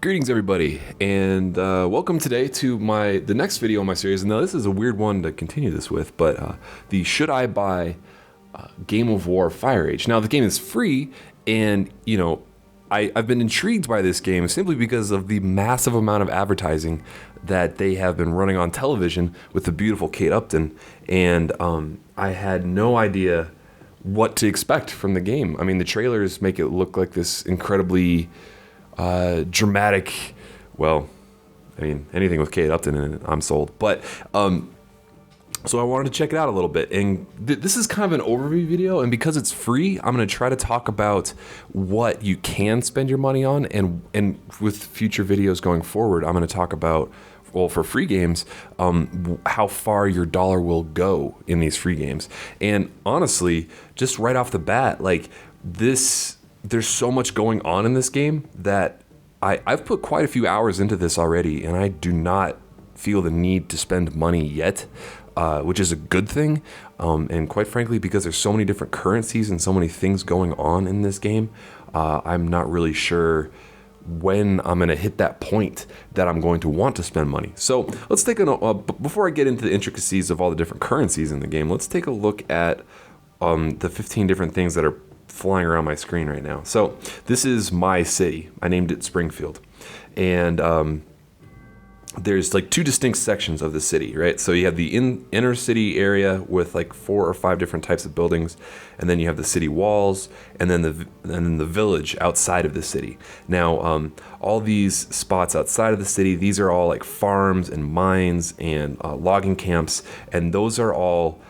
Greetings, everybody, and welcome today to the next video in my series. Now, this is a weird one to continue this with, but the Should I Buy Game of War Fire Age. Now, the game is free, and I've been intrigued by this game simply because of the massive amount of advertising that they have been running on television with the beautiful Kate Upton, and I had no idea what to expect from the game. I mean, the trailers make it look like this incredibly dramatic, well, I mean, anything with Kate Upton in it, I'm sold. But so I wanted to check it out a little bit, and this is kind of an overview video, and because it's free, I'm going to try to talk about what you can spend your money on, and with future videos going forward, I'm going to talk about, well, for free games, how far your dollar will go in these free games. And honestly, just right off the bat, like this, there's so much going on in this game that I've put quite a few hours into this already, and I do not feel the need to spend money yet, which is a good thing. And quite frankly, because there's so many different currencies and so many things going on in this game, I'm not really sure when I'm going to hit that point that I'm going to want to spend money. So let's take before I get into the intricacies of all the different currencies in the game, let's take a look at the 15 different things that are flying around my screen right now. So this is my city. I named it Springfield, and there's like two distinct sections of the city, right? So you have the inner city area with like 4 or 5 different types of buildings, and then you have the city walls, and then the village outside of the city. Now, all these spots outside of the city, these are all like farms and mines and logging camps, and those are all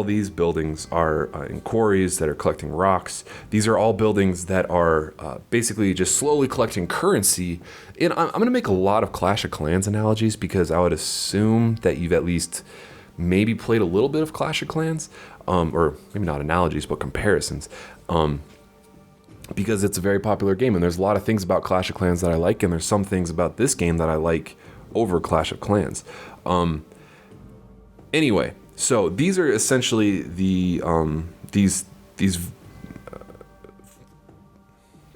these buildings are in quarries that are collecting rocks. These are all buildings that are basically just slowly collecting currency. And I'm going to make a lot of Clash of Clans analogies because I would assume that you've at least maybe played a little bit of Clash of Clans, or maybe not analogies, but comparisons. Because it's a very popular game, and there's a lot of things about Clash of Clans that I like, and there's some things about this game that I like over Clash of Clans. Anyway. So these are essentially the these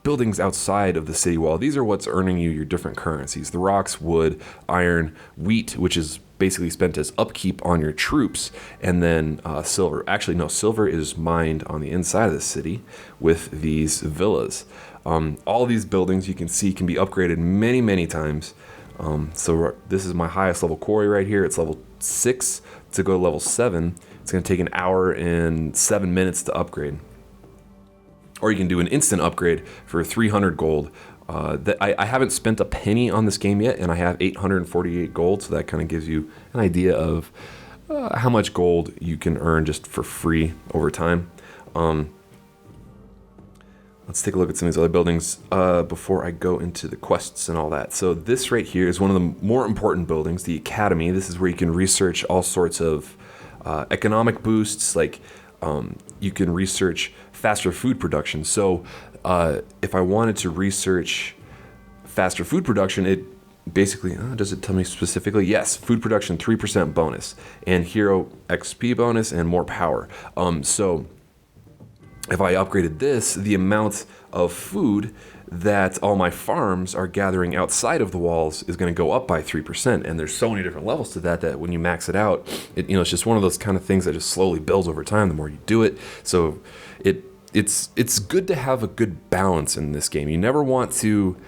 buildings outside of the city wall. These are what's earning you your different currencies: the rocks, wood, iron, wheat, which is basically spent as upkeep on your troops, and then silver. Actually, no, silver is mined on the inside of the city with these villas. All these buildings you can see can be upgraded many times. So this is my highest level quarry right here. It's level 6. To go to level 7, it's going to take 1 hour and 7 minutes to upgrade. Or you can do an instant upgrade for 300 gold. I haven't spent a penny on this game yet, and I have 848 gold, so that kind of gives you an idea of how much gold you can earn just for free over time. Let's take a look at some of these other buildings before I go into the quests and all that. So this right here is one of the more important buildings, the Academy. This is where you can research all sorts of economic boosts, like you can research faster food production. So if I wanted to research faster food production, it basically, does it tell me specifically? Yes, food production 3% bonus, and hero XP bonus, and more power. So if I upgraded this, the amount of food that all my farms are gathering outside of the walls is going to go up by 3%. And there's so many different levels to that when you max it out, it's just one of those kind of things that just slowly builds over time the more you do it. So it's good to have a good balance in this game. You never want to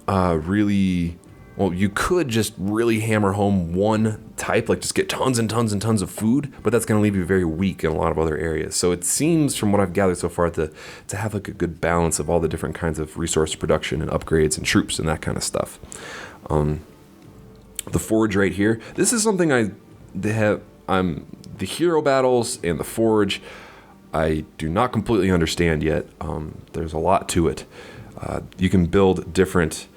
really... Well, you could just really hammer home one type, like just get tons and tons and tons of food, but that's going to leave you very weak in a lot of other areas. So it seems, from what I've gathered so far, to have like a good balance of all the different kinds of resource production and upgrades and troops and that kind of stuff. The forge right here, this is something the hero battles and the forge, I do not completely understand yet. There's a lot to it. You can build different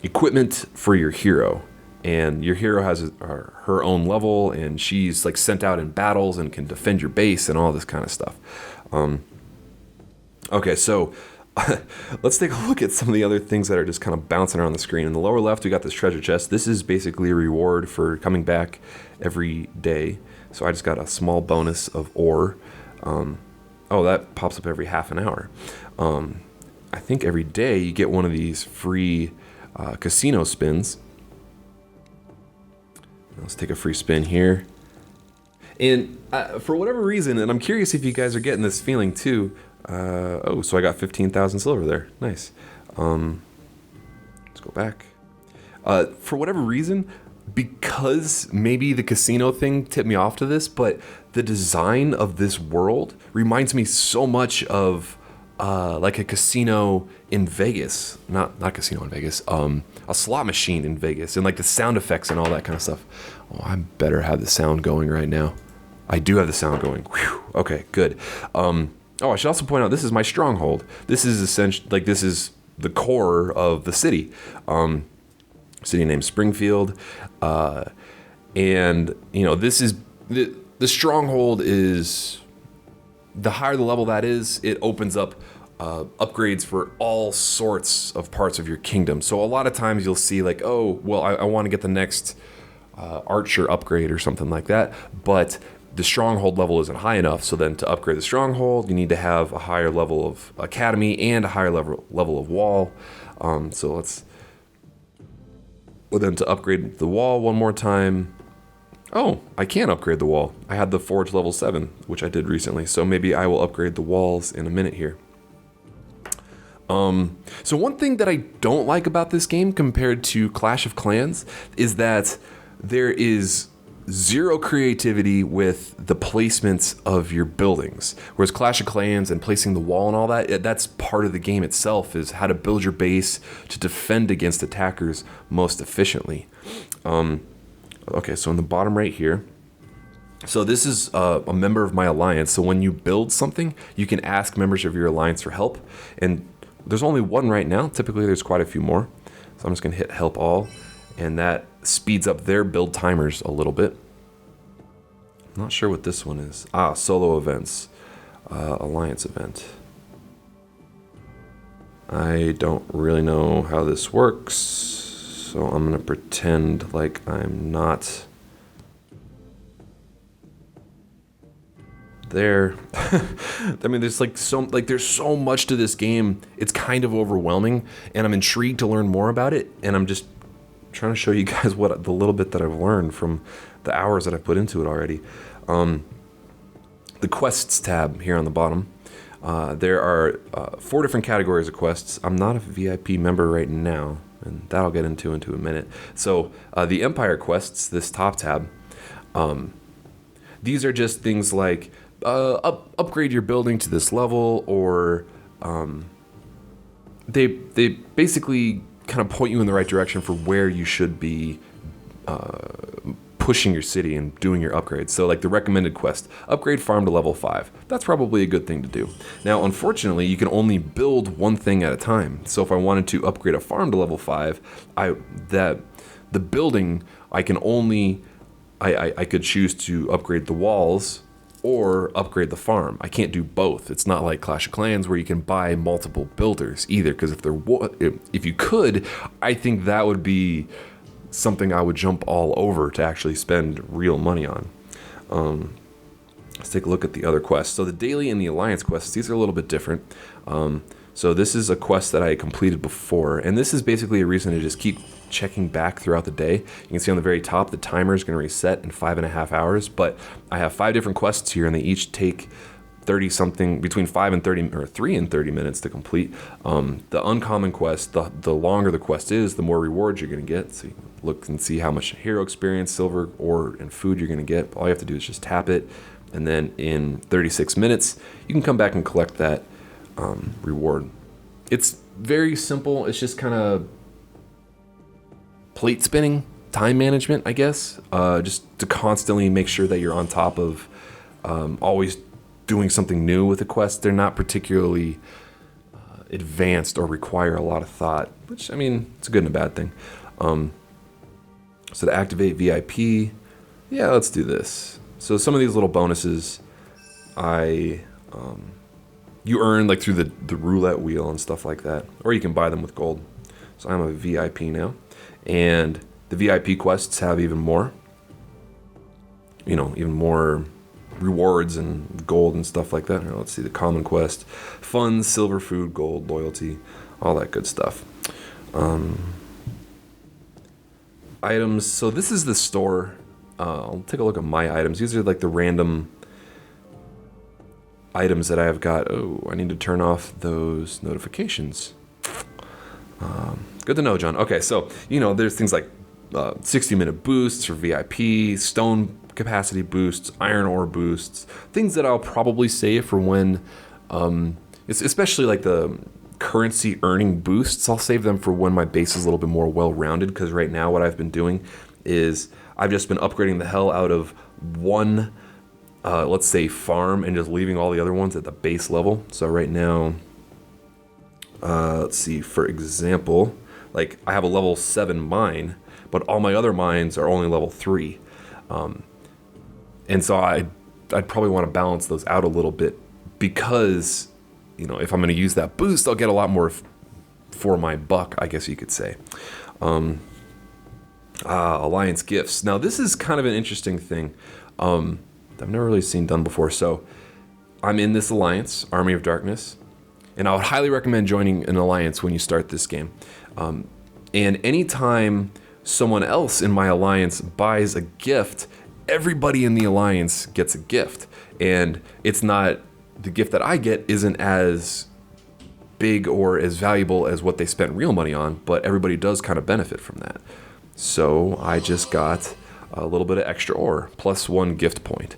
equipment for your hero, and your hero has her own level, and she's like sent out in battles and can defend your base and all this kind of stuff. Okay, so let's take a look at some of the other things that are just kind of bouncing around the screen. In the lower left, we got this treasure chest. This is basically a reward for coming back every day. So I just got a small bonus of ore. Oh, that pops up every half an hour. I think every day you get one of these free casino spins. Let's take a free spin here. And for whatever reason, and I'm curious if you guys are getting this feeling too. Oh, so I got 15,000 silver there. Nice. Let's go back. For whatever reason, because maybe the casino thing tipped me off to this, but the design of this world reminds me so much of like a casino in Vegas. Not casino in Vegas. A slot machine in Vegas, and like the sound effects and all that kind of stuff. Oh, I better have the sound going right now. I do have the sound going. Whew. Okay, good. Oh, I should also point out this is my stronghold. This is essentially like this is the core of the city. City named Springfield, and you know this is the stronghold is the higher the level that is, it opens up upgrades for all sorts of parts of your kingdom. So a lot of times you'll see like, oh, well, I want to get the next archer upgrade or something like that, but the stronghold level isn't high enough. So then to upgrade the stronghold, you need to have a higher level of academy and a higher level of wall. So let's. Well, then to upgrade the wall one more time. Oh, I can upgrade the wall. I had the forge level 7, which I did recently. So maybe I will upgrade the walls in a minute here. So one thing that I don't like about this game compared to Clash of Clans is that there is zero creativity with the placements of your buildings. Whereas Clash of Clans and placing the wall and all that, that's part of the game itself, is how to build your base to defend against attackers most efficiently. Okay, so in the bottom right here, so this is a member of my alliance. So when you build something, you can ask members of your alliance for help. And there's only one right now. Typically there's quite a few more. So I'm just gonna hit help all, and that speeds up their build timers a little bit. I'm not sure what this one is. Solo events, alliance event. I don't really know how this works, so I'm gonna pretend like I'm not there. I mean, there's there's so much to this game. It's kind of overwhelming, and I'm intrigued to learn more about it. And I'm just trying to show you guys what the little bit that I've learned from the hours that I've put into it already. The quests tab here on the bottom. There are 4 different categories of quests. I'm not a VIP member right now, and that I'll get into a minute. So the Empire quests, this top tab, these are just things like upgrade your building to this level, or they basically kind of point you in the right direction for where you should be pushing your city and doing your upgrades. So like the recommended quest, upgrade farm to level 5. That's probably a good thing to do. Now, unfortunately, you can only build one thing at a time. So if I wanted to upgrade a farm to level 5, the building, I could choose to upgrade the walls or upgrade the farm. I can't do both. It's not like Clash of Clans where you can buy multiple builders either, because if you could, I think that would be something I would jump all over to actually spend real money on. Let's take a look at the other quests. So the daily and the alliance quests, these are a little bit different. So this is a quest that I completed before, and this is basically a reason to just keep checking back throughout the day. You can see on the very top, the timer is going to reset in 5.5 hours, but I have 5 different quests here, and they each take 30 something, between 5 and 30, or 3 and 30 minutes to complete. The uncommon quest, the longer the quest is, the more rewards you're going to get. So you can look and see how much hero experience, silver, ore, and food you're going to get. All you have to do is just tap it, and then in 36 minutes, you can come back and collect that reward. It's very simple. It's just kind of plate spinning, time management, I guess, just to constantly make sure that you're on top of always doing something new with the quest. They're not particularly advanced or require a lot of thought, which, I mean, it's a good and a bad thing. So to activate VIP, yeah, let's do this. So some of these little bonuses you earn like through the roulette wheel and stuff like that, or you can buy them with gold. So I'm a VIP now, and the VIP quests have even more rewards and gold and stuff like that. Let's see, the common quest, funds, silver, food, gold, loyalty, all that good stuff. Items. So this is the store. I'll take a look at my items. These are like the random items that I've got. Oh, I need to turn off those notifications. Good to know, John. Okay, so, there's things like 60-minute boosts for VIP, stone capacity boosts, iron ore boosts, things that I'll probably save for when, especially like the currency earning boosts, I'll save them for when my base is a little bit more well-rounded, because right now what I've been doing is I've just been upgrading the hell out of one, let's say, farm, and just leaving all the other ones at the base level. So right now, let's see, for example, like I have a level 7 mine, but all my other mines are only level 3. And so I'd probably want to balance those out a little bit, because, if I'm going to use that boost, I'll get a lot more for my buck, I guess you could say. Alliance gifts. Now, this is kind of an interesting thing. I've never really seen done before. So I'm in this alliance, Army of Darkness, and I would highly recommend joining an alliance when you start this game. And anytime someone else in my alliance buys a gift, everybody in the alliance gets a gift. And it's not, the gift that I get isn't as big or as valuable as what they spent real money on, but everybody does kind of benefit from that. So I just got a little bit of extra ore, plus 1 gift point.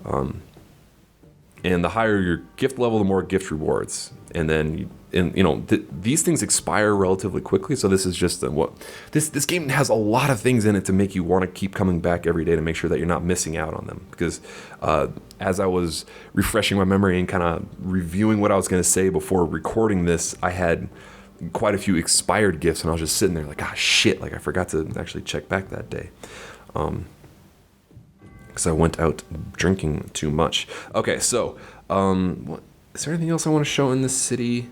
And the higher your gift level, the more gift rewards. And then, these things expire relatively quickly. So this is just this game has a lot of things in it to make you want to keep coming back every day to make sure that you're not missing out on them. Because as I was refreshing my memory and kind of reviewing what I was going to say before recording this, I had quite a few expired gifts, and I was just sitting there like, shit, like I forgot to actually check back that day. Because I went out drinking too much. Okay, so what is there anything else I want to show in this city?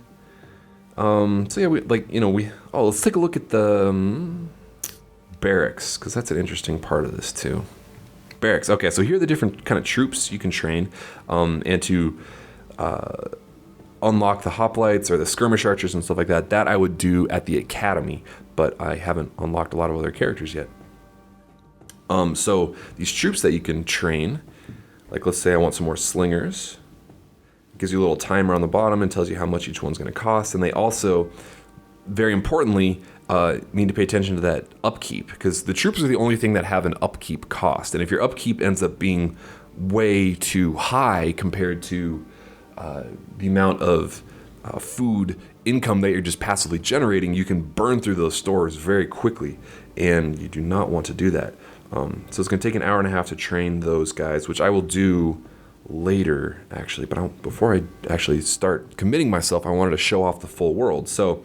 So yeah, let's take a look at the barracks, because that's an interesting part of this too. Barracks. Okay, so here are the different kind of troops you can train, and to unlock the hoplites or the skirmish archers and stuff like that. That I would do at the academy, but I haven't unlocked a lot of other characters yet. So these troops that you can train, like let's say I want some more slingers, it gives you a little timer on the bottom and tells you how much each one's going to cost. And they also, very importantly, need to pay attention to that upkeep, because the troops are the only thing that have an upkeep cost. And if your upkeep ends up being way too high compared to the amount of food income that you're just passively generating, you can burn through those stores very quickly, and you do not want to do that. So it's going to take an hour and a half to train those guys, which I will do later, actually. But before I actually start committing myself, I wanted to show off the full world. So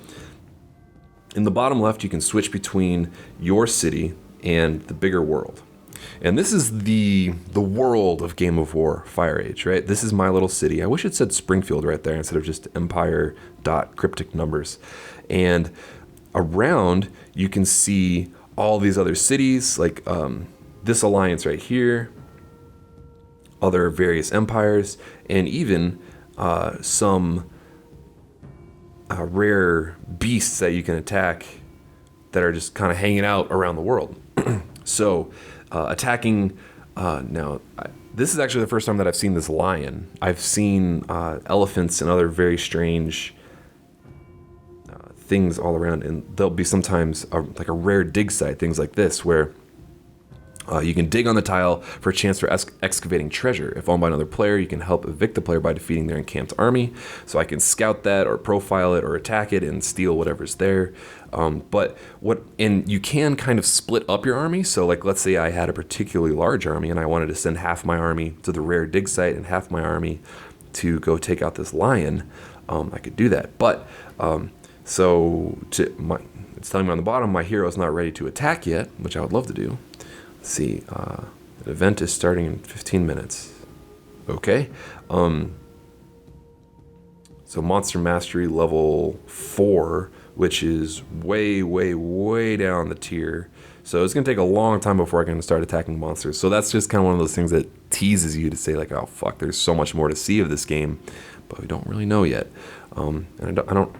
in the bottom left, you can switch between your city and the bigger world. And this is the world of Game of War Fire Age, right? This is my little city. I wish it said Springfield right there instead of just empire.cryptic numbers. And around, you can see all these other cities, like this alliance right here, other various empires, and even some rare beasts that you can attack that are just kind of hanging out around the world. So attacking, this is actually the first time that I've seen this lion. I've seen elephants and other very strange things all around, and there'll be sometimes like a rare dig site, things like this, where you can dig on the tile for a chance for excavating treasure. If owned by another player, you can help evict the player by defeating their encamped army. So I can scout that or profile it or attack it and steal whatever's there. And you can kind of split up your army. So like, let's say I had a particularly large army and I wanted to send half my army to the rare dig site and half my army to go take out this lion. I could do that. But it's telling me on the bottom, my hero is not ready to attack yet, which I would love to do. Let's see, the event is starting in 15 minutes. Okay. So Monster Mastery level 4 which is way, way, way down the tier. So it's going to take a long time before I can start attacking monsters. So that's just kind of one of those things that teases you to say like, oh, fuck, there's so much more to see of this game, but we don't really know yet. And I don't,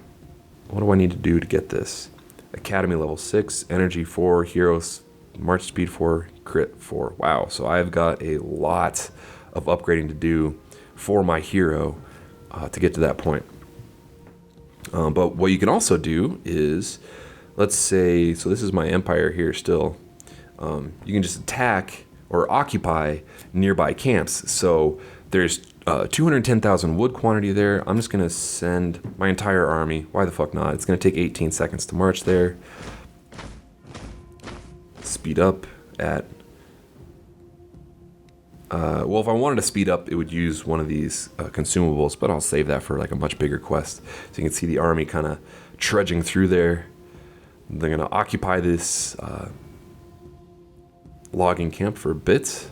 what do I need to do to get this? Academy level 6, energy 4, heroes, march speed 4, crit 4. Wow, so I've got a lot of upgrading to do for my hero to get to that point. But what you can also do is, let's say, so this is my empire here still. You can just attack or occupy nearby camps. So there's 210,000 wood quantity there. I'm just going to send my entire army. Why the fuck not? It's going to take 18 seconds to march there. Speed up at... well, if I wanted to speed up, it would use one of these consumables, but I'll save that for like a much bigger quest. So you can see the army kind of trudging through there. They're going to occupy this logging camp for a bit.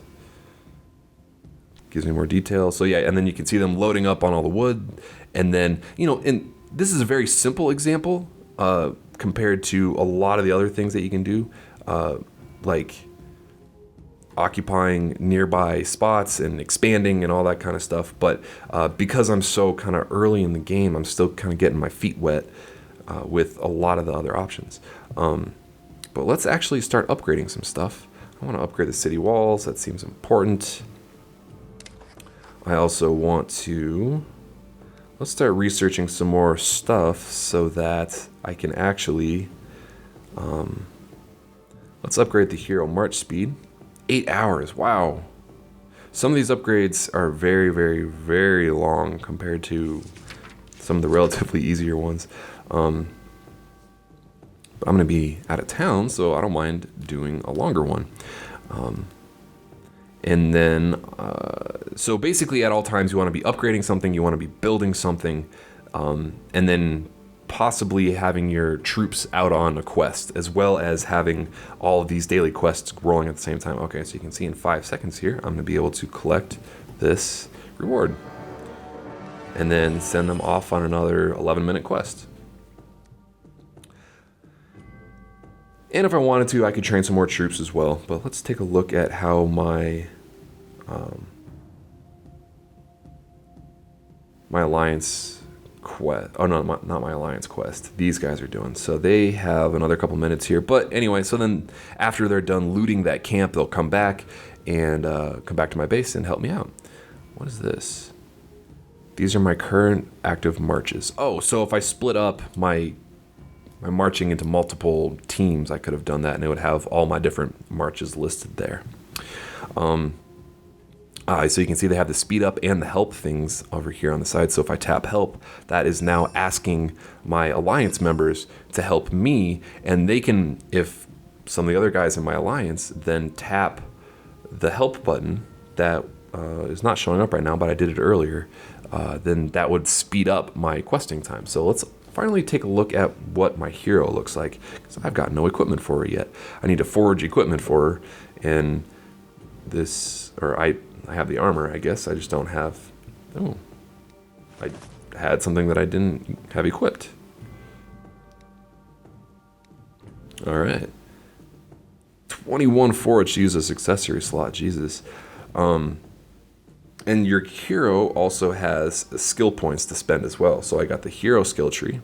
Gives me more detail. So yeah, and then you can see them loading up on all the wood. And then, you know, and this is a very simple example compared to a lot of the other things that you can do, like occupying nearby spots and expanding and all that kind of stuff. But because I'm so kind of early in the game, I'm still kind of getting my feet wet with a lot of the other options. But let's actually start upgrading some stuff. I want to upgrade the city walls. That seems important. I also want to, let's start researching some more stuff so that I can actually, let's upgrade the hero march speed. 8 hours, wow. Some of these upgrades are very, very, very long compared to some of the relatively easier ones. But I'm going to be out of town, so I don't mind doing a longer one. And then, so basically at all times you want to be upgrading something, you want to be building something, and then possibly having your troops out on a quest, as well as having all of these daily quests rolling at the same time. Okay, so you can see in 5 seconds here, I'm going to be able to collect this reward. And then send them off on another 11-minute quest. And if I wanted to, I could train some more troops as well. But let's take a look at how my my alliance quest. Oh no, not my alliance quest. These guys are doing. So they have another couple minutes here. But anyway, so then after they're done looting that camp, they'll come back and come back to my base and help me out. What is this? These are my current active marches. Oh, so if I split up my marching into multiple teams, I could have done that, and it would have all my different marches listed there. So you can see they have the speed up and the help things over here on the side. So if I tap help, that is now asking my alliance members to help me, and they can, if some of the other guys in my alliance then tap the help button that is not showing up right now, but I did it earlier, then that would speed up my questing time. So let's finally take a look at what my hero looks like, because I've got no equipment for her yet. I need to forge equipment for her, and this, or I have the armor, I guess. I just don't have, oh, I had something that I didn't have equipped. All right. 21 forage to use as accessory slot, Jesus. And your hero also has skill points to spend as well. So I got the hero skill tree,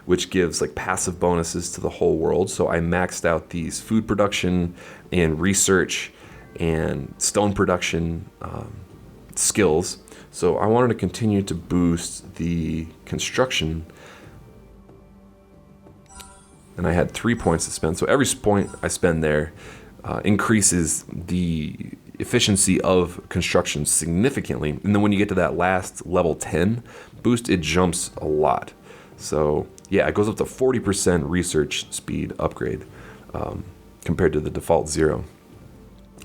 which gives like passive bonuses to the whole world. So I maxed out these food production and research and stone production skills. So I wanted to continue to boost the construction. And I had 3 points to spend. So every point I spend there increases the efficiency of construction significantly. And then when you get to that last level 10 boost, it jumps a lot. So yeah, it goes up to 40% research speed upgrade compared to the default 0.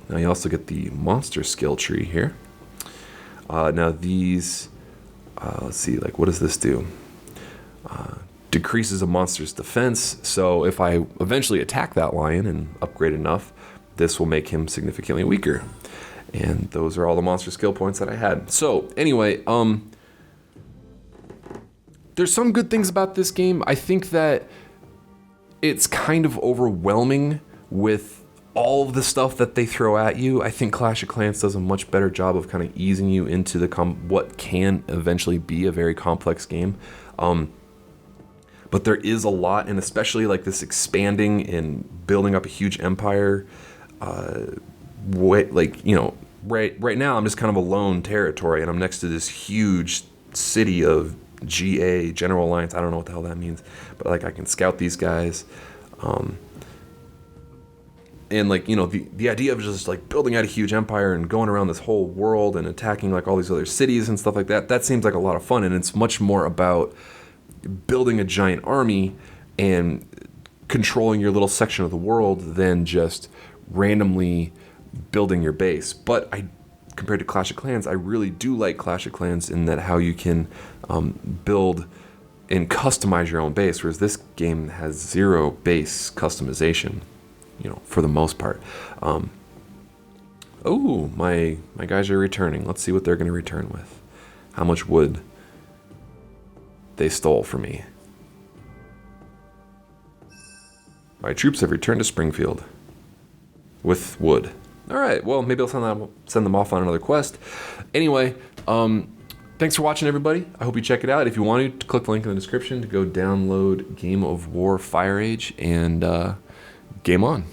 Now you also get the monster skill tree here. Now these, let's see, like what does this do? Decreases a monster's defense. So if I eventually attack that lion and upgrade enough, this will make him significantly weaker. And those are all the monster skill points that I had. So anyway, there's some good things about this game. I think that it's kind of overwhelming with all of the stuff that they throw at you. I think Clash of Clans does a much better job of kind of easing you into the what can eventually be a very complex game. But there is a lot, and especially like this expanding and building up a huge empire. Like, you know, right now I'm just kind of a lone territory, and I'm next to this huge city of GA, General Alliance. I don't know what the hell that means, but like I can scout these guys. And like, you know, the idea of just like building out a huge empire and going around this whole world and attacking like all these other cities and stuff like that, that seems like a lot of fun. And it's much more about building a giant army and controlling your little section of the world than just randomly building your base. But compared to Clash of Clans, I really do like Clash of Clans in that how you can build and customize your own base, whereas this game has zero base customization, you know, for the most part. Oh, my guys are returning. Let's see what they're going to return with. How much wood they stole from me. My troops have returned to Springfield with wood. All right, well, maybe I'll send them off on another quest. Anyway, thanks for watching, everybody. I hope you check it out. If you want to, click the link in the description to go download Game of War Fire Age, and game on.